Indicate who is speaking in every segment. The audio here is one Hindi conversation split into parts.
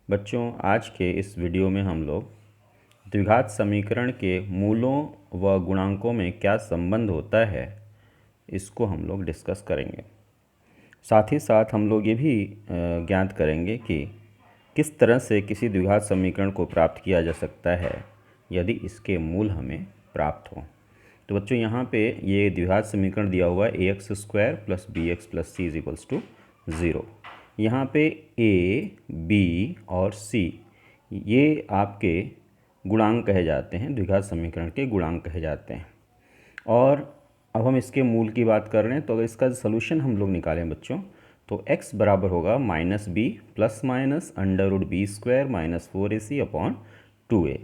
Speaker 1: बच्चों, आज के इस वीडियो में हम लोग द्विघात समीकरण के मूलों व गुणांकों में क्या संबंध होता है इसको हम लोग डिस्कस करेंगे। साथ ही साथ हम लोग ये भी ज्ञात करेंगे कि किस तरह से किसी द्विघात समीकरण को प्राप्त किया जा सकता है यदि इसके मूल हमें प्राप्त हों। तो बच्चों, यहाँ पे ये द्विघात समीकरण दिया हुआ है ax square plus B x plus c is equals to 0। यहाँ पे a, b और c ये आपके गुणांक कहे जाते हैं, द्विघात समीकरण के गुणांक कहे जाते हैं। और अब हम इसके मूल की बात कर रहे हैं, तो अगर इसका सलूशन हम लोग निकालें बच्चों, तो x बराबर होगा minus b plus minus under root b square minus 4ac upon 2a।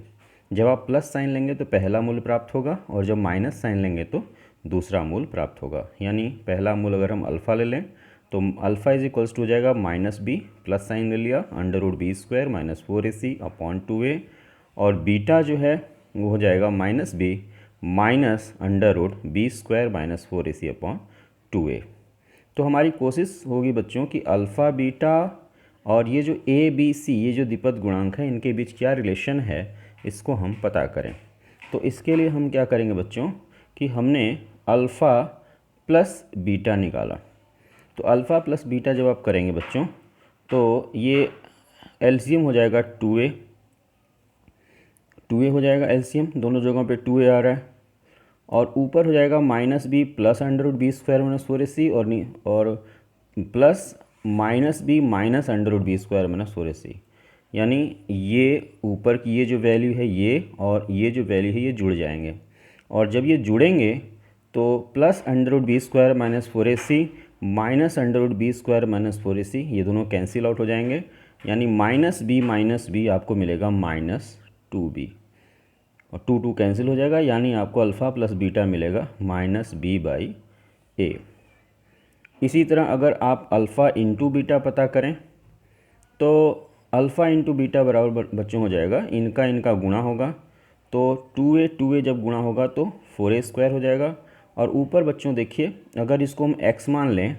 Speaker 1: जब आप प्लस साइन लेंगे तो पहला मूल प्राप्त होगा, और जब माइनस साइन लेंगे तो दूसरा मूल प्राप्त होगा। यानी पहला मूल अगर हम अल्फ़ा ले लें तो अल्फ़ा इज इक्वल्स टू हो जाएगा माइनस बी, प्लस साइन ले लिया, under root b square minus 4ac upon 2a, और बीटा जो है वो हो जाएगा minus b minus under root b square minus 4ac upon 2a। तो हमारी कोशिश होगी बच्चों कि अल्फ़ा बीटा और ये जो ए बी सी ये जो द्विपद गुणांक है इनके बीच क्या रिलेशन है इसको हम पता करें। तो इसके लिए हम क्या करेंगे बच्चों कि हमने अल्फ़ा प्लस बीटा निकाला। तो अल्फ़ा प्लस बीटा जब आप करेंगे बच्चों तो ये एलसीएम हो जाएगा 2a हो जाएगा एलसीएम, दोनों जगहों पे 2a आ रहा है, और ऊपर हो जाएगा minus b plus under root b square minus 4ac और plus minus b minus under root b square minus 4ac। यानी ये ऊपर की ये जो वैल्यू है ये और ये जो वैल्यू है ये जुड़ जाएंगे, और जब ये जुड़ेंगे तो plus under root b square minus 4ac minus under root b square minus 4ac ये दोनों कैंसिल आउट हो जाएंगे। यानी माइनस बी आपको मिलेगा माइनस 2b, और 2 कैंसिल हो जाएगा, यानी आपको अल्फ़ा प्लस बीटा मिलेगा माइनस बी बाई ए। इसी तरह अगर आप अल्फ़ा इंटू बीटा पता करें तो अल्फ़ा इंटू बीटा बराबर बच्चों हो जाएगा इनका गुणा होगा, तो 2a जब गुणा होगा तो 4a स्क्वायर हो जाएगा। और ऊपर बच्चों देखिए, अगर इसको हम x मान लें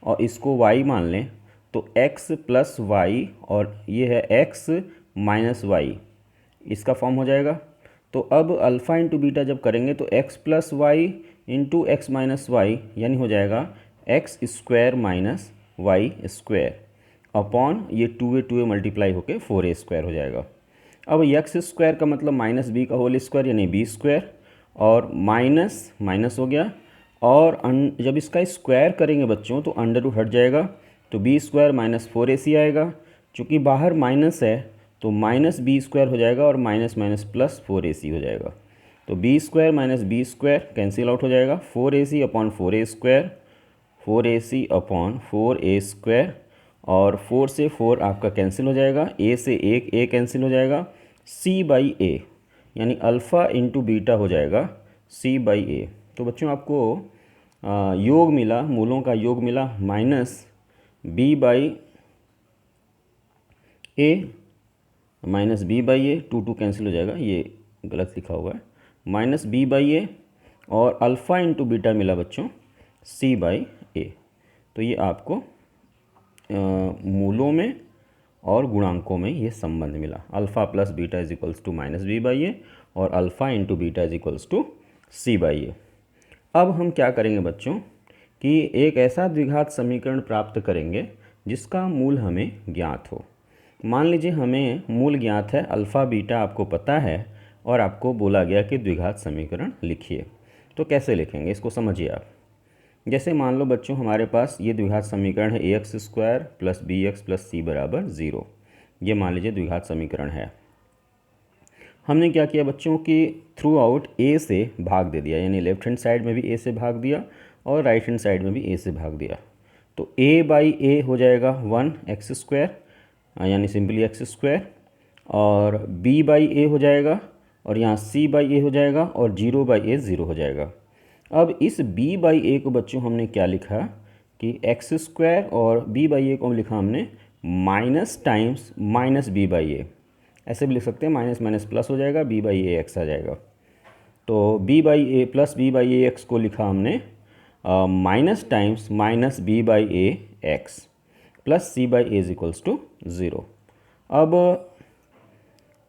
Speaker 1: और इसको y मान लें तो x प्लस वाई और ये है x माइनस वाई, इसका फॉर्म हो जाएगा। तो अब अल्फ़ा इंटू बीटा जब करेंगे तो x plus y into x minus y यानी हो जाएगा x square minus y square upon ये 2a मल्टीप्लाई होके 4a स्क्वायर हो जाएगा। अब एक्स स्क्वायर का मतलब माइनस बी का होल स्क्वायर यानी बी स्क्वायर, और माइनस माइनस हो गया, और जब इसका स्क्वायर करेंगे बच्चों तो अंडर रूट हट जाएगा, तो बी स्क्वायर माइनस 4ac आएगा। चूँकि बाहर माइनस है तो माइनस बी स्क्वायर हो जाएगा और माइनस माइनस प्लस 4ac हो जाएगा, तो b square minus b square cancel out हो जाएगा, 4ac upon 4a square, 4ac upon 4a square, और 4 से 4 आपका कैंसिल हो जाएगा, a से एक a कैंसिल हो जाएगा, c बाई ए, यानी अल्फ़ा इंटू बीटा हो जाएगा c बाई ए। तो बच्चों आपको योग मिला, मूलों का योग मिला minus b by a minus B by a, 2 cancel हो जाएगा, ये गलत लिखा हुआ है, माइनस बी बाई ए, और अल्फ़ा इंटू बीटा मिला बच्चों c बाई ए। तो ये आपको मूलों में और गुणांकों में ये संबंध मिला, alpha plus beta is equals to minus B by A और alpha into beta is equals to C by A. अब हम क्या करेंगे बच्चों कि एक ऐसा द्विघात समीकरण प्राप्त करेंगे जिसका मूल हमें ज्ञात हो। मान लीजिए हमें मूल ज्ञात है, अल्फ़ा बीटा आपको पता है, और आपको बोला गया कि द्विघात समीकरण लिखिए। तो कैसे लिखेंगे इसको समझिए आप। जैसे मान लो बच्चों हमारे पास ये द्विघात समीकरण है ax square plus B x plus C बराबर 0, ये मान लीजिए द्विघात समीकरण है। हमने क्या किया बच्चों कि थ्रू आउट a से भाग दे दिया, यानी लेफ्ट हैंड साइड में भी a से भाग दिया और राइट हैंड साइड में भी a से भाग दिया। तो a बाई ए हो जाएगा 1x स्क्वायर, यानी सिंपली x स्क्वायर, और b बाई ए हो जाएगा, और यहाँ c बाई ए हो जाएगा, और 0 बाई ए 0 हो जाएगा। अब इस b बाई ए को बच्चों हमने क्या लिखा कि x स्क्वायर, और b बाई ए को लिखा हमने minus times minus b by A, ऐसे भी लिख सकते हैं, माइनस माइनस प्लस हो जाएगा, b बाई ए एक्स आ जाएगा। तो b by a plus b by a x को लिखा हमने minus times minus b by a x plus c by a is equals to 0। अब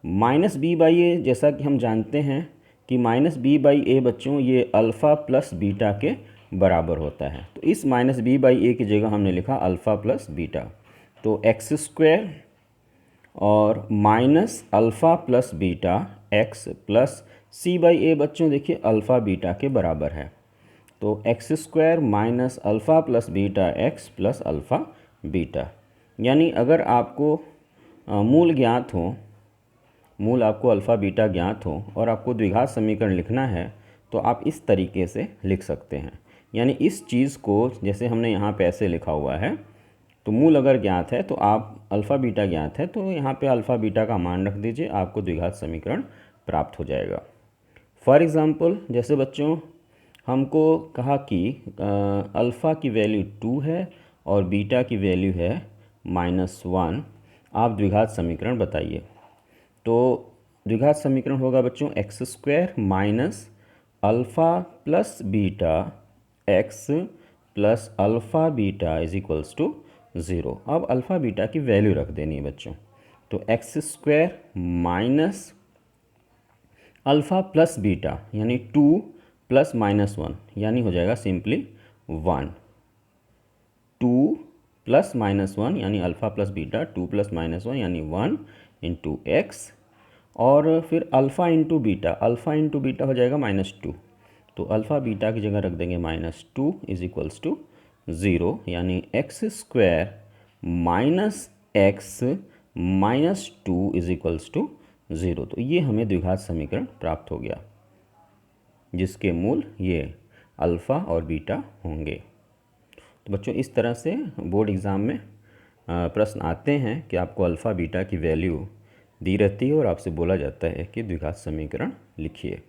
Speaker 1: माइनस बी बाई ए, जैसा कि हम जानते हैं कि माइनस बी बाई ए बच्चों ये अल्फ़ा प्लस बीटा के बराबर होता है। तो इस माइनस बी बाई ए की जगह हमने लिखा अल्फ़ा प्लस बीटा। तो एक्स स्क्वायर और minus alpha plus beta x plus C by A बच्चों देखिए अल्फ़ा बीटा के बराबर है। तो X square minus alpha plus beta x plus alpha beta, यानी अगर आपको मूल ज्ञात हो, मूल आपको अल्फ़ा बीटा ज्ञात हो और आपको द्विघात समीकरण लिखना है तो आप इस तरीके से लिख सकते हैं। यानी इस चीज़ को जैसे हमने यहाँ पे ऐसे लिखा हुआ है, तो मूल अगर ज्ञात है तो आप अल्फ़ा बीटा ज्ञात है तो यहाँ पे अल्फ़ा बीटा का मान रख दीजिए, आपको द्विघात समीकरण प्राप्त हो जाएगा। फॉर एग्ज़ाम्पल जैसे बच्चों हमको कहा कि अल्फ़ा की वैल्यू 2 है और बीटा की वैल्यू है -1, आप द्विघात समीकरण बताइए। तो द्विघात समीकरण होगा बच्चों x square minus alpha plus beta x plus alpha beta is equals to 0। अब अल्फ़ा बीटा की वैल्यू रख देनी है बच्चों। तो X square minus alpha plus beta यानी 2 प्लस -1 यानी हो जाएगा सिंपली 1। 2 प्लस -1 यानी अल्फ़ा प्लस बीटा 2 प्लस -1 यानी 1 इंटू एक्स, और फिर अल्फ़ा इंटू बीटा हो जाएगा -2। तो अल्फ़ा बीटा की जगह रख देंगे -2 इज इक्वल्स टू 0, यानी x square minus x minus 2 is equals to 0। तो ये हमें द्विघात समीकरण प्राप्त हो गया जिसके मूल ये अल्फ़ा और बीटा होंगे। तो बच्चों इस तरह से बोर्ड एग्ज़ाम में प्रश्न आते हैं कि आपको अल्फ़ा बीटा की वैल्यू दी रहती है और आपसे बोला जाता है कि द्विघात समीकरण लिखिए।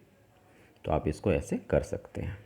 Speaker 1: तो आप इसको ऐसे कर सकते हैं।